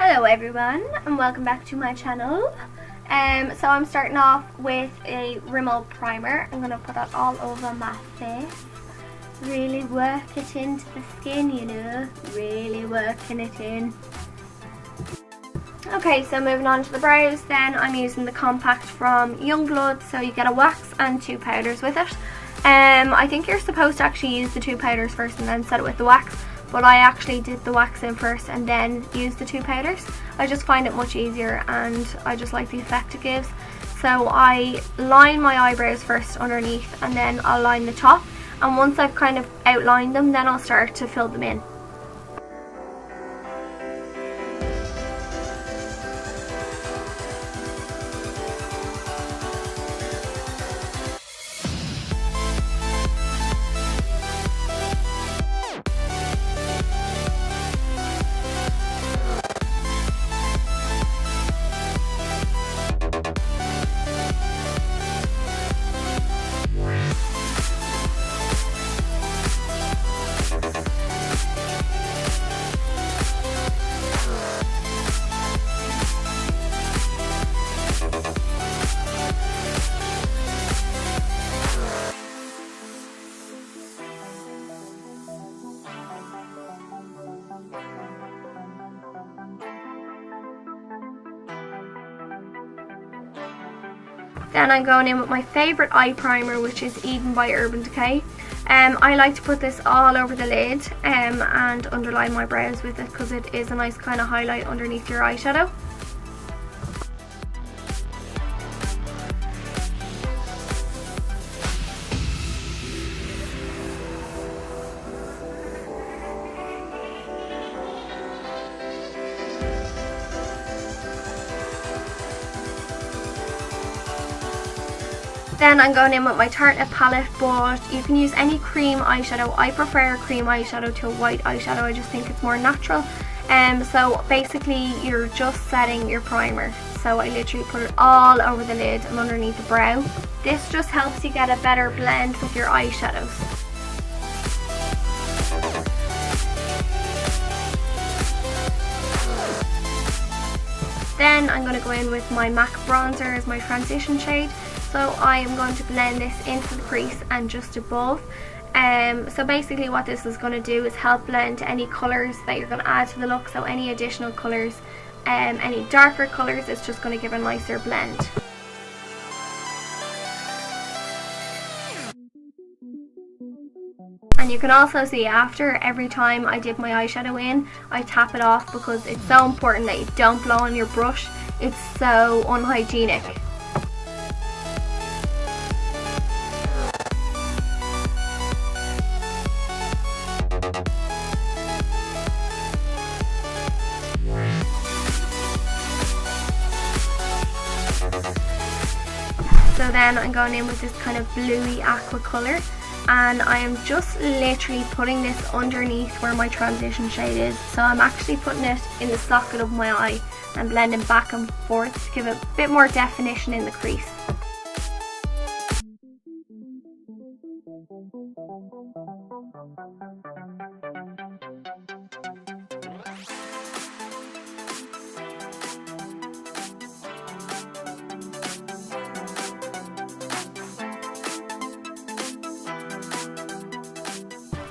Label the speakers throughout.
Speaker 1: Hello everyone and welcome back to my channel. So I'm starting off with a Rimmel primer. I'm going to put that all over my face. Really work it into the skin, you know. Really working it in. Okay, so moving on to the brows, then I'm using the compact from Youngblood. So you get a wax and two powders with it. I think you're supposed to actually use the two powders first and then set it with the wax. But I actually did the wax in first and then used the two powders. I just find it much easier and I just like the effect it gives. So I line my eyebrows first underneath and then I'll line the top. And once I've kind of outlined them, then I'll start to fill them in. Then I'm going in with my favourite eye primer, which is Eden by Urban Decay. I like to put this all over the lid and underline my brows with it because it is a nice kind of highlight underneath your eyeshadow. Then I'm going in with my Tartelette palette, but you can use any cream eyeshadow. I prefer a cream eyeshadow to a white eyeshadow. I just think it's more natural. So basically you're just setting your primer. So I literally put it all over the lid and underneath the brow. This just helps you get a better blend with your eyeshadows. Then I'm going to go in with my MAC bronzer as my transition shade. So I am going to blend this into the crease and just above. So basically what this is going to do is help blend any colours that you're going to add to the look. So any additional colours, any darker colours, it's just going to give a nicer blend. And you can also see after every time I dip my eyeshadow in, I tap it off because it's so important that you don't blow on your brush. It's so unhygienic. So then I'm going in with this kind of bluey aqua colour and I am just literally putting this underneath where my transition shade is. So I'm actually putting it in the socket of my eye and blending back and forth to give it a bit more definition in the crease.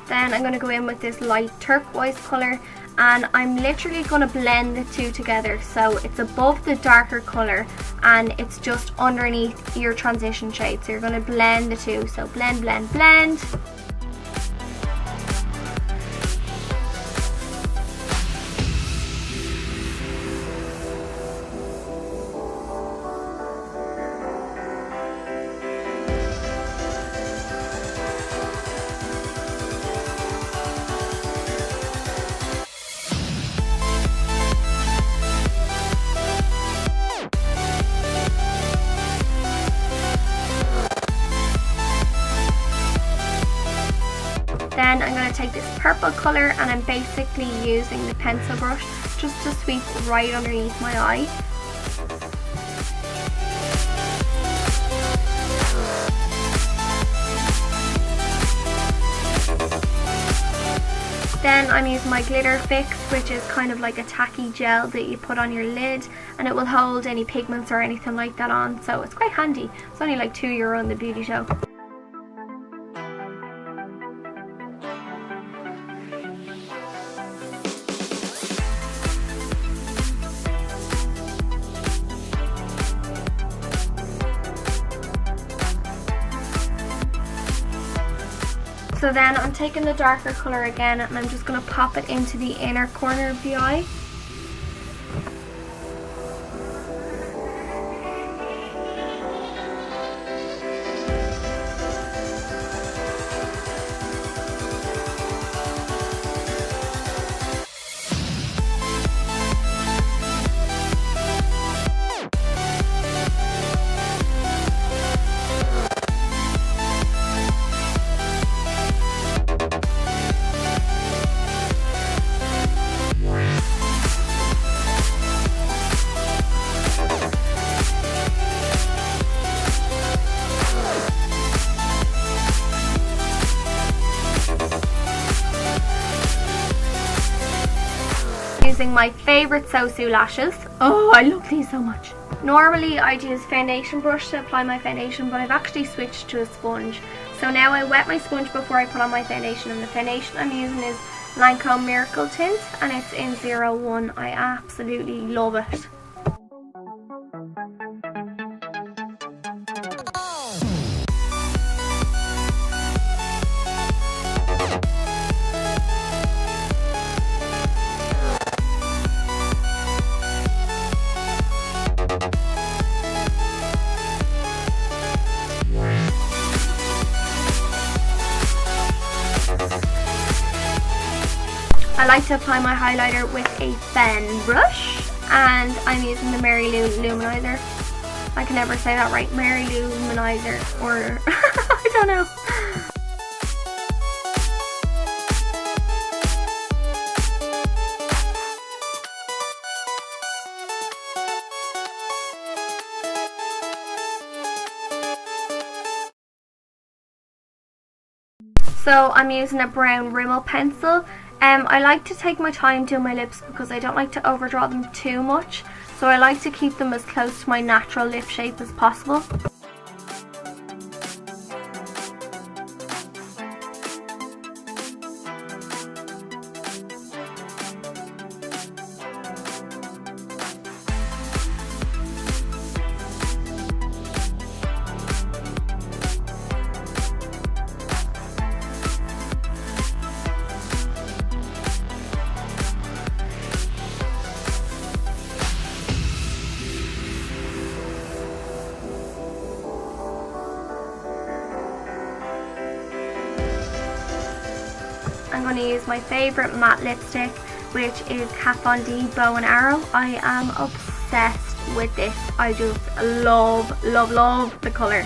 Speaker 1: Then I'm going to go in with this light turquoise colour and I'm literally going to blend the two together. So it's above the darker colour and it's just underneath your transition shade. So you're going to blend the two. So blend, blend, blend. Then I'm going to take this purple colour and I'm basically using the pencil brush just to sweep right underneath my eye. Then I'm using my glitter fix, which is kind of like a tacky gel that you put on your lid, and it will hold any pigments or anything like that on, so it's quite handy. It's only like €2 in the beauty show. So then I'm taking the darker colour again, and I'm just going to pop it into the inner corner of the eye. Using my favourite Sosu lashes. Oh, I love these so much. Normally I'd use foundation brush to apply my foundation, but I've actually switched to a sponge. So now I wet my sponge before I put on my foundation, and the foundation I'm using is Lancome Miracle Tint, and it's in 01. I absolutely love it. I like to apply my highlighter with a pen brush, and I'm using the Mary Lou Luminizer. I can never say that right. Mary Lou Luminizer, or I don't know. So I'm using a brown Rimmel pencil. I like to take my time doing my lips because I don't like to overdraw them too much. So I like to keep them as close to my natural lip shape as possible. I'm going to use my favourite matte lipstick, which is Kat Von D Bow and Arrow. I am obsessed with this. I just love the colour.